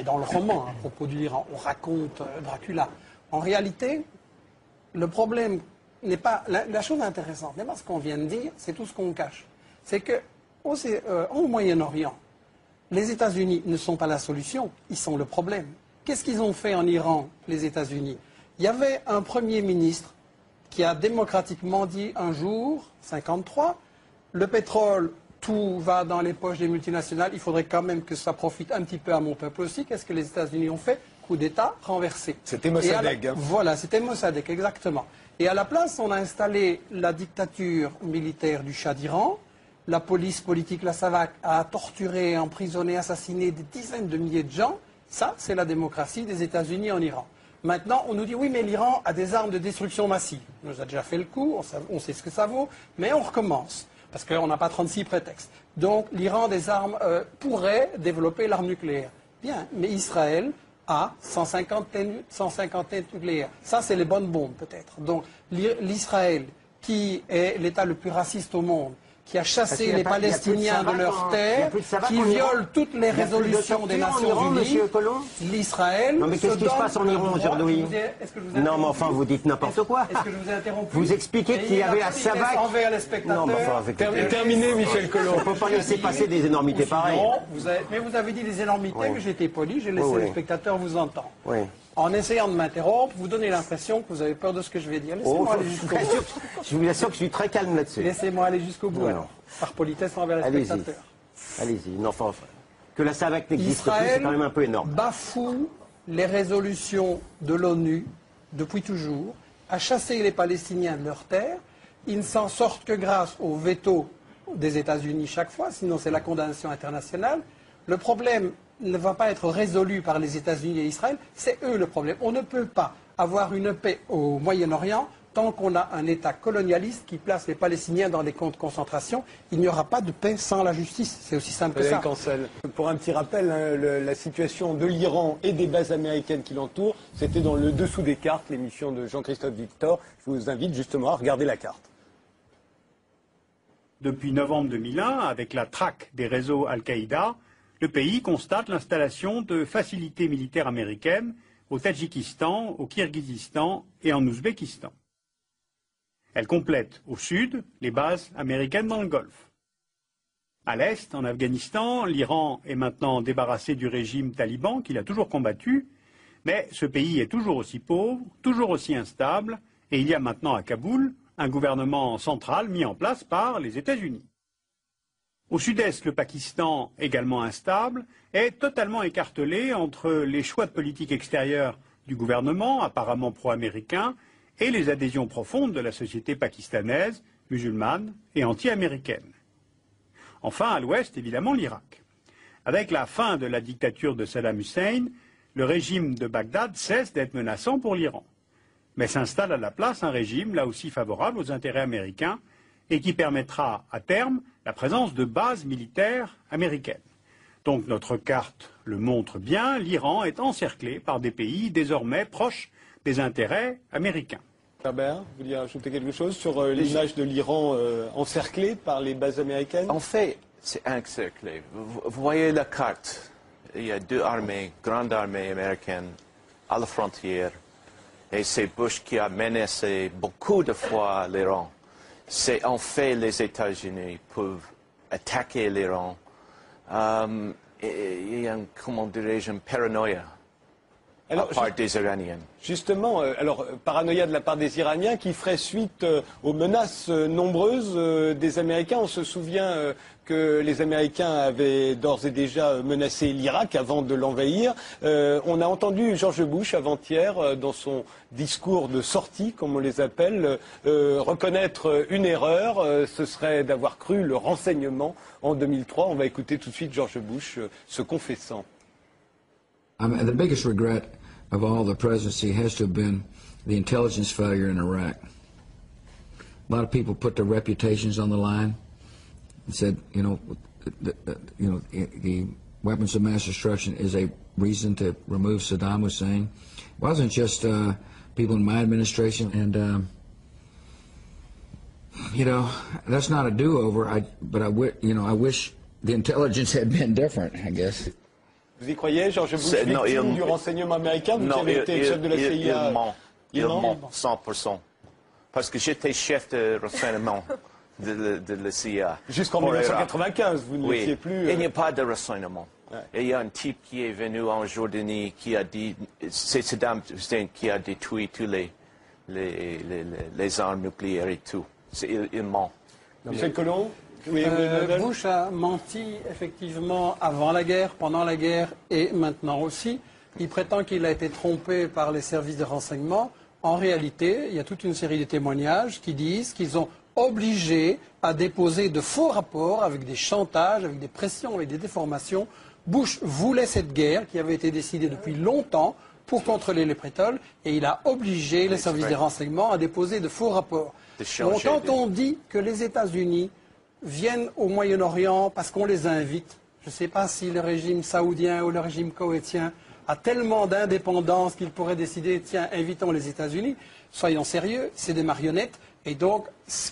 dans le roman, à propos de l'Iran, on raconte Dracula. En réalité, le problème n'est pas... La chose intéressante n'est pas ce qu'on vient de dire, c'est tout ce qu'on cache. C'est qu'au Moyen-Orient, les États-Unis ne sont pas la solution, ils sont le problème. Qu'est-ce qu'ils ont fait en Iran, les États-Unis? Il y avait un Premier ministre qui a démocratiquement dit un jour, 53, le pétrole, tout va dans les poches des multinationales, il faudrait quand même que ça profite un petit peu à mon peuple aussi. Qu'est-ce que les États-Unis ont fait? Coup d'État renversé. C'était Mossadegh. Voilà, c'était Mossadegh, exactement. Et à la place, on a installé la dictature militaire du Shah d'Iran. La police politique, la SAVAK, a torturé, emprisonné, assassiné des dizaines de milliers de gens. Ça, c'est la démocratie des États-Unis en Iran. Maintenant, on nous dit, oui, mais l'Iran a des armes de destruction massive. On nous a déjà fait le coup, on sait ce que ça vaut, mais on recommence, parce qu'on n'a pas 36 prétextes. Donc, l'Iran des armes pourrait développer l'arme nucléaire. Bien, mais Israël a 150 nucléaires. Ça, c'est les bonnes bombes, peut-être. Donc, l'Israël, qui est l'État le plus raciste au monde, qui a chassé les Palestiniens de leurs terres, qui viole toutes les résolutions des Nations Unies, l'Israël... Non mais qu'est-ce qui se passe en Iran aujourd'hui? Non mais enfin vous dites n'importe quoi. Est-ce que je vous ai interrompu? Vous expliquez qu'il y avait à SAVAK... envers les spectateurs... Non mais enfin... Terminé, Michel Collomb. On ne peut pas laisser passer des énormités pareilles. Non, mais vous avez dit des énormités, mais j'ai été poli, j'ai laissé les spectateurs vous entendre. Oui. En essayant de m'interrompre, vous donnez l'impression que vous avez peur de ce que je vais dire. Laissez-moi aller jusqu'au bout. Je vous assure que je suis très calme là-dessus. Laissez-moi aller jusqu'au bout, alors. Par politesse envers les spectateurs. Allez-y. Non, enfin, que la SAVAK n'existe plus, c'est quand même un peu énorme. Bafoue les résolutions de l'ONU depuis toujours, a chassé les Palestiniens de leurs terres. Ils ne s'en sortent que grâce au veto des États-Unis chaque fois, sinon c'est la condamnation internationale. Le problème ne va pas être résolu par les États-Unis et Israël, c'est eux le problème. On ne peut pas avoir une paix au Moyen-Orient tant qu'on a un État colonialiste qui place les Palestiniens dans des camps de concentration. Il n'y aura pas de paix sans la justice. C'est aussi simple que ça. Cancel. Pour un petit rappel, la situation de l'Iran et des bases américaines qui l'entourent, c'était dans le dessous des cartes, l'émission de Jean-Christophe Victor. Je vous invite justement à regarder la carte. Depuis novembre 2001, avec la traque des réseaux Al-Qaïda, le pays constate l'installation de facilités militaires américaines au Tadjikistan, au Kirghizistan et en Ouzbékistan. Elle complète au sud les bases américaines dans le Golfe. À l'est, en Afghanistan, l'Iran est maintenant débarrassé du régime taliban qu'il a toujours combattu, mais ce pays est toujours aussi pauvre, toujours aussi instable, et il y a maintenant à Kaboul un gouvernement central mis en place par les États-Unis. Au sud-est, le Pakistan, également instable, est totalement écartelé entre les choix de politique extérieure du gouvernement, apparemment pro-américain, et les adhésions profondes de la société pakistanaise, musulmane et anti-américaine. Enfin, à l'ouest, évidemment, l'Irak. Avec la fin de la dictature de Saddam Hussein, le régime de Bagdad cesse d'être menaçant pour l'Iran. Mais s'installe à la place un régime, là aussi favorable aux intérêts américains, et qui permettra à terme la présence de bases militaires américaines. Donc notre carte le montre bien, l'Iran est encerclé par des pays désormais proches des intérêts américains. Herbert, vous vouliez ajouter quelque chose sur l'image de l'Iran encerclé par les bases américaines? En fait, c'est encerclé. Vous voyez la carte. Il y a deux armées, grandes armées américaines à la frontière. Et c'est Bush qui a menacé beaucoup de fois l'Iran. C'est en fait les États-Unis peuvent attaquer l'Iran. Il y a, comment dirais-je, une paranoïa de la part des Iraniens. Justement, paranoïa de la part des Iraniens qui ferait suite aux menaces nombreuses des Américains. On se souvient que les Américains avaient d'ores et déjà menacé l'Irak avant de l'envahir. On a entendu George Bush avant-hier, dans son discours de sortie, comme on les appelle, reconnaître une erreur. Ce serait d'avoir cru le renseignement en 2003. On va écouter tout de suite George Bush se confessant. The biggest regret of all the presidency has to have been the intelligence failure in Iraq. A lot of people put their reputations on the line and said, the weapons of mass destruction is a reason to remove Saddam Hussein. It wasn't just people in my administration, and that's not a do-over. But I wish the intelligence had been different, I guess. Vous y croyez, George Bush, victime du renseignement américain? Vous avez été chef de la CIA. Il ment 100%. Parce que j'étais chef de renseignement de la CIA. Jusqu'en 1995, vous ne l'étiez plus. Il n'y a pas de renseignement. Ouais. Et il y a un type qui est venu en Jordanie qui a dit, c'est Saddam Hussein qui a détruit tous les armes nucléaires et tout. Il ment. Michel Collomb? Oui, Bush a menti effectivement avant la guerre, pendant la guerre et maintenant aussi. Il prétend qu'il a été trompé par les services de renseignement. En réalité, il y a toute une série de témoignages qui disent qu'ils ont obligé à déposer de faux rapports avec des chantages, avec des pressions, avec des déformations. Bush voulait cette guerre qui avait été décidée depuis longtemps pour contrôler les pétroles et il a obligé les services de renseignement à déposer de faux rapports. Donc, quand on dit que les États-Unis viennent au Moyen-Orient parce qu'on les invite, je ne sais pas si le régime saoudien ou le régime koweïtien a tellement d'indépendance qu'il pourrait décider, tiens, invitons les États-Unis. Soyons sérieux, c'est des marionnettes. Et donc,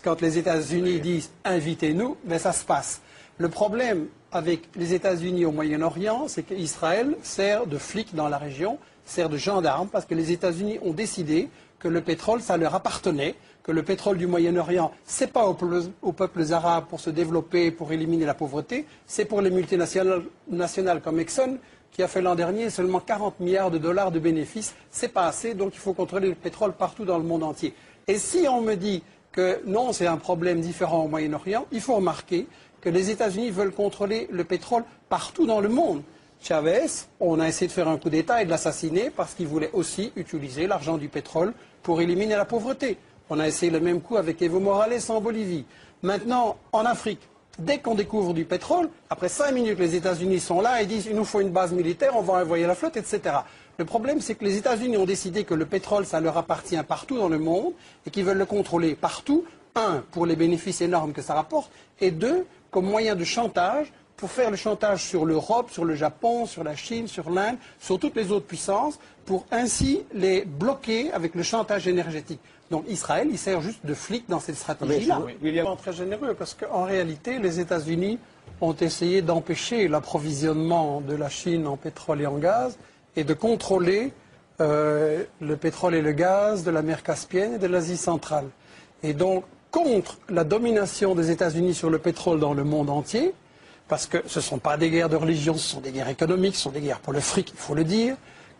quand les États-Unis disent « invitez-nous », ben ça se passe. Le problème avec les États-Unis au Moyen-Orient, c'est qu'Israël sert de flic dans la région, sert de gendarme, parce que les États-Unis ont décidé que le pétrole, ça leur appartenait, que le pétrole du Moyen-Orient, ce n'est pas aux peuples arabes pour se développer, pour éliminer la pauvreté, c'est pour les multinationales comme Exxon, qui a fait l'an dernier seulement 40 milliards de dollars de bénéfices. C'est pas assez, donc il faut contrôler le pétrole partout dans le monde entier. Et si on me dit que non, c'est un problème différent au Moyen-Orient, il faut remarquer que les États-Unis veulent contrôler le pétrole partout dans le monde. Chavez, on a essayé de faire un coup d'État et de l'assassiner parce qu'il voulait aussi utiliser l'argent du pétrole pour éliminer la pauvreté. On a essayé le même coup avec Evo Morales en Bolivie. Maintenant, en Afrique, dès qu'on découvre du pétrole, après 5 minutes, les États-Unis sont là et disent « il nous faut une base militaire, on va envoyer la flotte, etc. » Le problème, c'est que les États-Unis ont décidé que le pétrole, ça leur appartient partout dans le monde et qu'ils veulent le contrôler partout. Un, pour les bénéfices énormes que ça rapporte, et deux, comme moyen de chantage, pour faire le chantage sur l'Europe, sur le Japon, sur la Chine, sur l'Inde, sur toutes les autres puissances, pour ainsi les bloquer avec le chantage énergétique. Donc Israël, il sert juste de flic dans cette stratégie-là. Il est très généreux parce qu'en réalité, les États-Unis ont essayé d'empêcher l'approvisionnement de la Chine en pétrole et en gaz et de contrôler le pétrole et le gaz de la mer Caspienne et de l'Asie centrale. Et donc, contre la domination des États-Unis sur le pétrole dans le monde entier, parce que ce ne sont pas des guerres de religion, ce sont des guerres économiques, ce sont des guerres pour le fric, il faut le dire.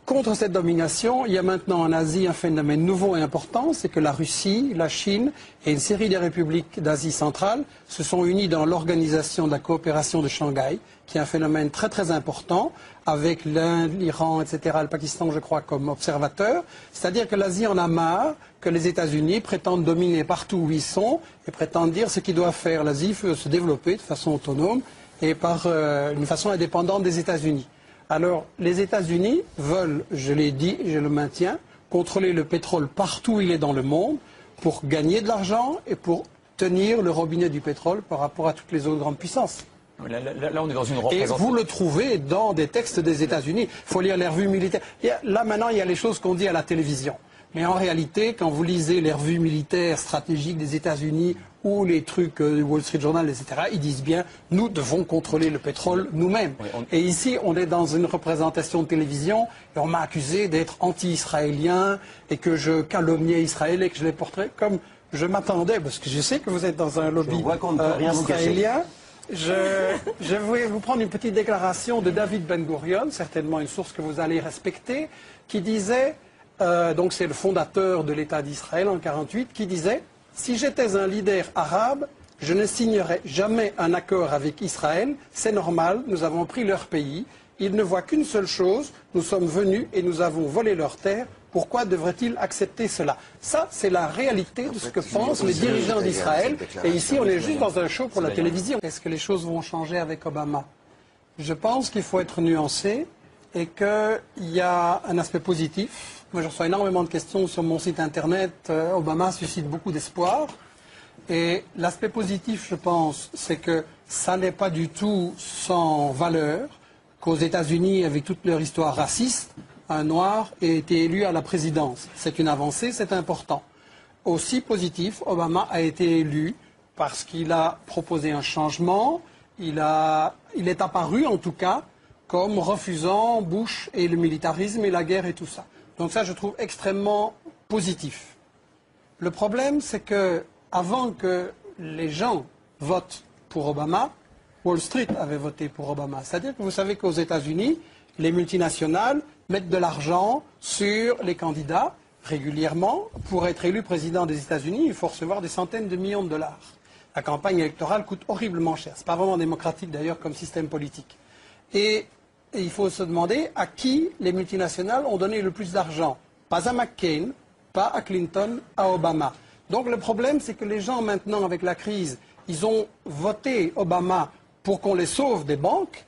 Contre cette domination, il y a maintenant en Asie un phénomène nouveau et important, c'est que la Russie, la Chine et une série de républiques d'Asie centrale se sont unies dans l'organisation de la coopération de Shanghai, qui est un phénomène très très important, avec l'Inde, l'Iran, etc., le Pakistan, je crois, comme observateurs. C'est-à-dire que l'Asie en a marre que les États-Unis prétendent dominer partout où ils sont et prétendent dire ce qu'ils doivent faire. L'Asie veut se développer de façon autonome et par une façon indépendante des États-Unis. Alors, les États-Unis veulent, je l'ai dit et je le maintiens, contrôler le pétrole partout où il est dans le monde pour gagner de l'argent et pour tenir le robinet du pétrole par rapport à toutes les autres grandes puissances. Là, on est dans une représentation. Et vous le trouvez dans des textes des États-Unis. Il faut lire les revues militaires. Là, maintenant, il y a les choses qu'on dit à la télévision. Mais en réalité, quand vous lisez les revues militaires stratégiques des États-Unis ou les trucs du Wall Street Journal, etc., ils disent bien « nous devons contrôler le pétrole nous-mêmes oui, ». Et ici, on est dans une représentation de télévision et on m'a accusé d'être anti-israélien et que je calomniais Israël et que je les porterais comme je m'attendais, parce que je sais que vous êtes dans un lobby israélien. Je vais vous prendre une petite déclaration de David Ben Gurion, certainement une source que vous allez respecter, qui disait, donc c'est le fondateur de l'État d'Israël en 1948, qui disait « Si j'étais un leader arabe, je ne signerais jamais un accord avec Israël, c'est normal, nous avons pris leur pays, ils ne voient qu'une seule chose, nous sommes venus et nous avons volé leurs terres, pourquoi devraient-ils accepter cela ?» Ça, c'est la réalité de ce que pensent les dirigeants d'Israël. Et ici, on est juste dans un show pour la télévision. Est-ce que les choses vont changer avec Obama? Je pense qu'il faut être nuancé et qu'il y a un aspect positif. Moi, je reçois énormément de questions sur mon site internet. Obama suscite beaucoup d'espoir. Et l'aspect positif, je pense, c'est que ça n'est pas du tout sans valeur qu'aux États-Unis, avec toute leur histoire raciste, un noir ait été élu à la présidence. C'est une avancée, c'est important. Aussi positif, Obama a été élu parce qu'il a proposé un changement, il est apparu en tout cas comme refusant Bush et le militarisme et la guerre et tout ça. Donc ça, je trouve extrêmement positif. Le problème, c'est que avant que les gens votent pour Obama, Wall Street avait voté pour Obama. C'est-à-dire que vous savez qu'aux États-Unis, les multinationales mettent de l'argent sur les candidats régulièrement. Pour être élu président des États-Unis, il faut recevoir des centaines de millions de dollars. La campagne électorale coûte horriblement cher. Ce n'est pas vraiment démocratique d'ailleurs comme système politique. Et il faut se demander à qui les multinationales ont donné le plus d'argent. Pas à McCain, pas à Clinton, à Obama. Donc le problème, c'est que les gens maintenant, avec la crise, ils ont voté Obama pour qu'on les sauve des banques.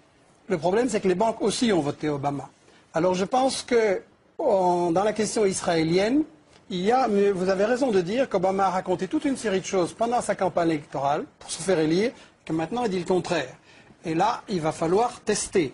Le problème, c'est que les banques aussi ont voté Obama. Alors je pense que dans la question israélienne, mais vous avez raison de dire qu'Obama a raconté toute une série de choses pendant sa campagne électorale pour se faire élire, que maintenant il dit le contraire. Et là, il va falloir tester.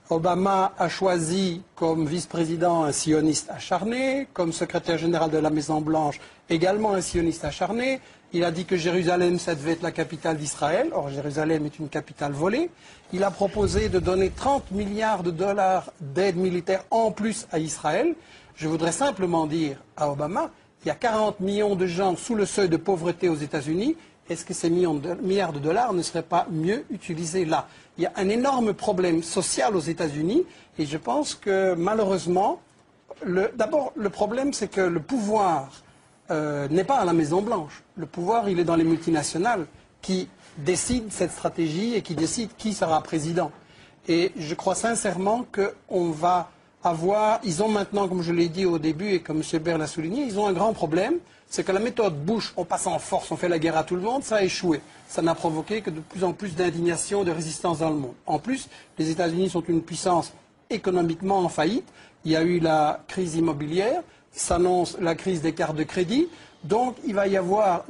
Obama a choisi comme vice-président un sioniste acharné, comme secrétaire général de la Maison-Blanche également un sioniste acharné. Il a dit que Jérusalem, ça devait être la capitale d'Israël. Or, Jérusalem est une capitale volée. Il a proposé de donner 30 milliards de dollars d'aide militaire en plus à Israël. Je voudrais simplement dire à Obama, il y a 40 millions de gens sous le seuil de pauvreté aux États-Unis. Est-ce que ces milliards de dollars ne seraient pas mieux utilisés là? Il y a un énorme problème social aux États-Unis et je pense que malheureusement, d'abord le problème c'est que le pouvoir n'est pas à la Maison-Blanche. Le pouvoir, il est dans les multinationales qui décident cette stratégie et qui décident qui sera président. Et je crois sincèrement qu'on va avoir, ils ont maintenant, comme je l'ai dit au début et comme M. Baird l'a souligné, ils ont un grand problème, c'est que la méthode Bush, on passe en force, on fait la guerre à tout le monde, ça a échoué. Ça n'a provoqué que de plus en plus d'indignation, de résistance dans le monde. En plus, les États-Unis sont une puissance économiquement en faillite. Il y a eu la crise immobilière, s'annonce la crise des cartes de crédit. Donc, il va y avoir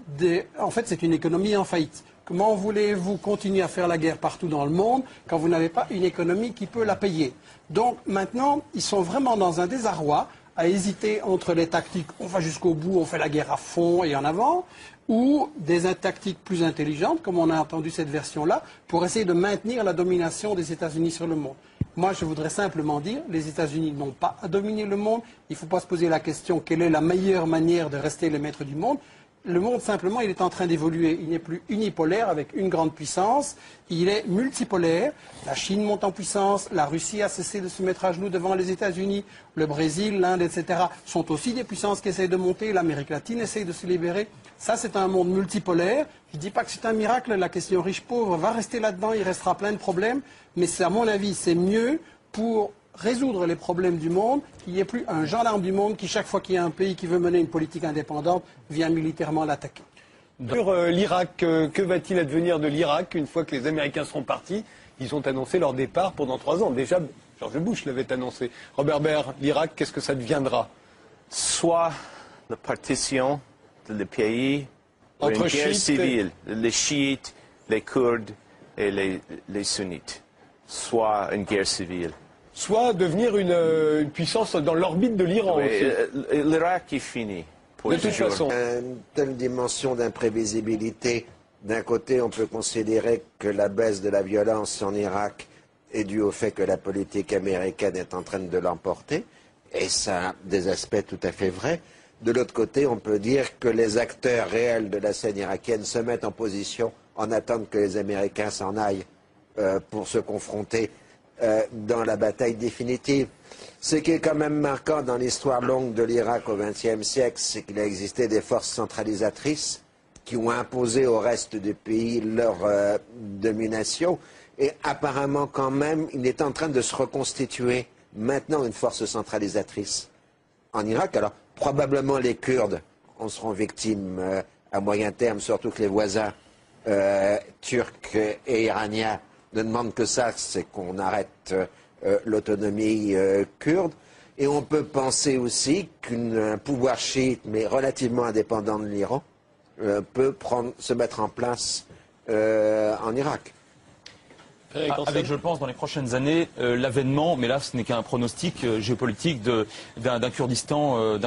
En fait, c'est une économie en faillite. Comment voulez-vous continuer à faire la guerre partout dans le monde quand vous n'avez pas une économie qui peut la payer? Donc, maintenant, ils sont vraiment dans un désarroi à hésiter entre les tactiques, on va jusqu'au bout, on fait la guerre à fond et en avant, ou des tactiques plus intelligentes, comme on a entendu cette version-là, pour essayer de maintenir la domination des États-Unis sur le monde. Moi, je voudrais simplement dire, les États-Unis n'ont pas à dominer le monde. Il ne faut pas se poser la question, quelle est la meilleure manière de rester les maîtres du monde? Le monde, simplement, il est en train d'évoluer. Il n'est plus unipolaire avec une grande puissance. Il est multipolaire. La Chine monte en puissance. La Russie a cessé de se mettre à genoux devant les États-Unis. Le Brésil, l'Inde, etc. sont aussi des puissances qui essayent de monter. L'Amérique latine essaye de se libérer. Ça, c'est un monde multipolaire. Je ne dis pas que c'est un miracle. La question riche-pauvre va rester là-dedans. Il restera plein de problèmes. Mais à mon avis, c'est mieux pour résoudre les problèmes du monde, qu'il n'y ait plus un gendarme du monde qui, chaque fois qu'il y a un pays qui veut mener une politique indépendante, vient militairement l'attaquer. Sur l'Irak, que va-t-il advenir de l'Irak une fois que les Américains seront partis? Ils ont annoncé leur départ pendant 3 ans. Déjà, George Bush l'avait annoncé. Robert Baird, l'Irak, qu'est-ce que ça deviendra? Soit la partition du pays ou une guerre civile, les chiites, les kurdes et les sunnites. Soit une guerre civile. Soit devenir une puissance dans l'orbite de l'Iran aussi. L'Irak est fini. De toute façon. Une telle dimension d'imprévisibilité, d'un côté, on peut considérer que la baisse de la violence en Irak est due au fait que la politique américaine est en train de l'emporter, et ça a des aspects tout à fait vrais. De l'autre côté, on peut dire que les acteurs réels de la scène irakienne se mettent en position en attendant que les Américains s'en aillent pour se confronter dans la bataille définitive. Ce qui est quand même marquant dans l'histoire longue de l'Irak au XXe siècle, c'est qu'il a existé des forces centralisatrices qui ont imposé au reste du pays leur domination. Et apparemment, quand même, il est en train de se reconstituer maintenant une force centralisatrice en Irak. Alors, probablement les Kurdes en seront victimes à moyen terme, surtout que les voisins turcs et iraniens ne demandent que ça, c'est qu'on arrête l'autonomie kurde. Et on peut penser aussi qu'un pouvoir chiite, mais relativement indépendant de l'Iran, peut se mettre en place en Irak. Avec, je pense, dans les prochaines années, l'avènement, mais là ce n'est qu'un pronostic géopolitique d'un Kurdistan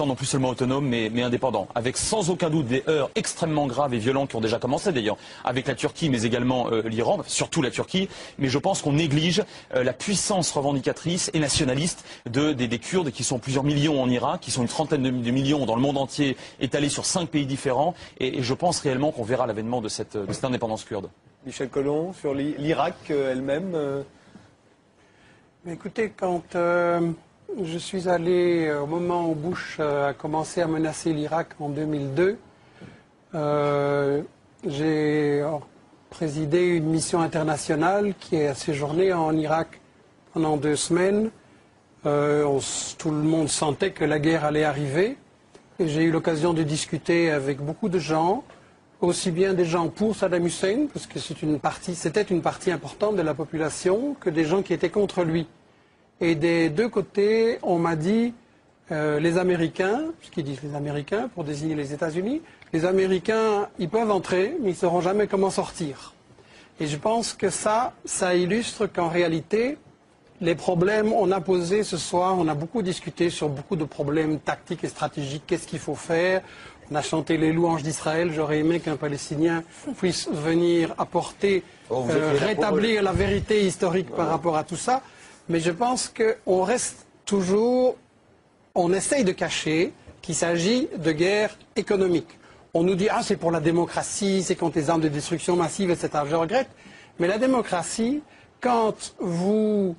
non plus seulement autonome mais indépendant, avec sans aucun doute des heurts extrêmement graves et violents qui ont déjà commencé d'ailleurs avec la Turquie mais également l'Iran, surtout la Turquie, mais je pense qu'on néglige la puissance revendicatrice et nationaliste des Kurdes qui sont plusieurs millions en Irak, qui sont une trentaine de millions dans le monde entier étalés sur 5 pays différents et je pense réellement qu'on verra l'avènement de cette indépendance kurde. Michel Collomb, sur l'Irak elle-même Écoutez, quand je suis allé, au moment où Bush a commencé à menacer l'Irak en 2002, j'ai présidé une mission internationale qui a séjourné en Irak pendant 2 semaines. Tout le monde sentait que la guerre allait arriver. Et j'ai eu l'occasion de discuter avec beaucoup de gens, aussi bien des gens pour Saddam Hussein, parce que c'était une partie importante de la population, que des gens qui étaient contre lui. Et des deux côtés, on m'a dit, les Américains, puisqu'ils disent les Américains pour désigner les États-Unis, les Américains, ils peuvent entrer, mais ils ne sauront jamais comment sortir. Et je pense que ça illustre qu'en réalité, les problèmes, on a posé ce soir, on a beaucoup discuté sur beaucoup de problèmes tactiques et stratégiques, qu'est-ce qu'il faut faire. On a chanté les louanges d'Israël. J'aurais aimé qu'un Palestinien puisse venir apporter, rétablir la vérité historique par rapport à tout ça. Mais je pense qu'on reste toujours, on essaye de cacher qu'il s'agit de guerre économique. On nous dit, ah, c'est pour la démocratie, c'est contre les armes de destruction massive, etc. Je regrette. Mais la démocratie, quand vous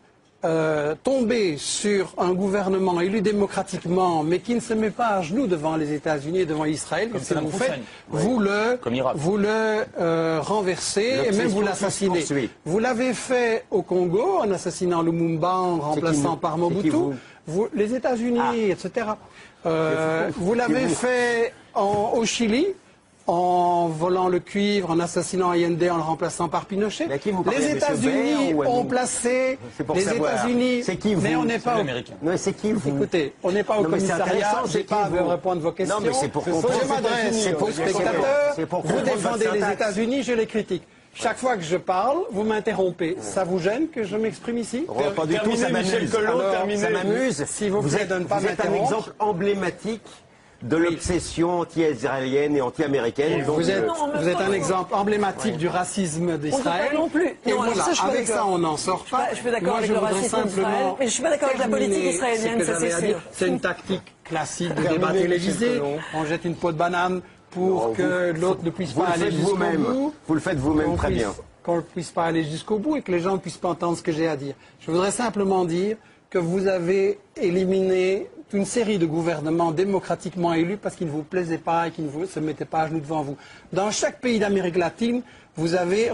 tomber sur un gouvernement élu démocratiquement, mais qui ne se met pas à genoux devant les États-Unis et devant Israël, qu'est-ce que vous faites ? Vous le renversez et même vous l'assassinez. Vous l'avez fait au Congo en assassinant Lumumba, en remplaçant par Mobutu. Les États-Unis, etc. Vous l'avez fait au Chili, en volant le cuivre, en assassinant Allende, en le remplaçant par Pinochet. Les États-Unis ont placé les États-Unis. C'est qui vous ? Mais on n'est pas Non, c'est qui vous ? Écoutez, on n'est pas au commissariat. Je n'ai pas à vous répondre vos questions. Non, mais c'est pour comprendre. Je m'adresse aux spectateurs. Vous défendez les États-Unis, je les critique. Chaque fois que je parle, vous m'interrompez. Ça vous gêne que je m'exprime ici ? Pas du tout, ça m'amuse. Ça m'amuse. Si vous plaît de ne pas m'interrompre. Vous êtes un exemple emblématique de l'obsession anti-israélienne et anti-américaine. Vous êtes un exemple emblématique du racisme d'Israël. Non plus. Et voilà, avec ça, on n'en sort pas. Je suis pas d'accord avec le racisme d'Israël, mais je suis pas d'accord avec la politique israélienne, ça c'est sûr. C'est une tactique classique de débat télévisé. On jette une peau de banane pour que l'autre ne puisse pas aller jusqu'au bout. Vous le faites vous-même très bien. Qu'on ne puisse pas aller jusqu'au bout et que les gens ne puissent pas entendre ce que j'ai à dire. Je voudrais simplement dire que vous avez éliminé une série de gouvernements démocratiquement élus parce qu'ils ne vous plaisaient pas et qu'ils ne se mettaient pas à genoux devant vous. Dans chaque pays d'Amérique latine, vous avez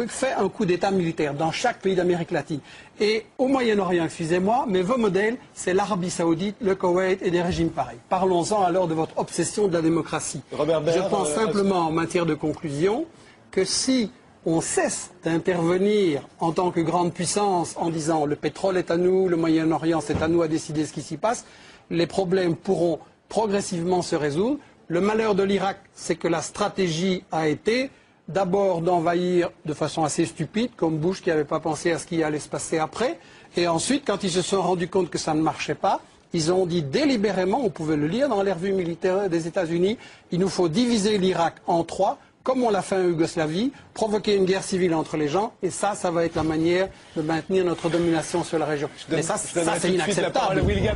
fait un coup d'État militaire dans chaque pays d'Amérique latine. Et au Moyen-Orient, excusez-moi, mais vos modèles, c'est l'Arabie Saoudite, le Koweït et des régimes pareils. Parlons-en alors de votre obsession de la démocratie. Je pense simplement en matière de conclusion que si on cesse d'intervenir en tant que grande puissance en disant le pétrole est à nous, le Moyen-Orient c'est à nous à décider ce qui s'y passe, les problèmes pourront progressivement se résoudre. Le malheur de l'Irak, c'est que la stratégie a été d'abord d'envahir de façon assez stupide, comme Bush qui n'avait pas pensé à ce qui allait se passer après, et ensuite, quand ils se sont rendus compte que ça ne marchait pas, ils ont dit délibérément, on pouvait le lire dans les revues militaires des États-Unis, il nous faut diviser l'Irak en 3, comme on l'a fait en Yougoslavie, provoquer une guerre civile entre les gens, et ça va être la manière de maintenir notre domination sur la région. Mais ça c'est inacceptable.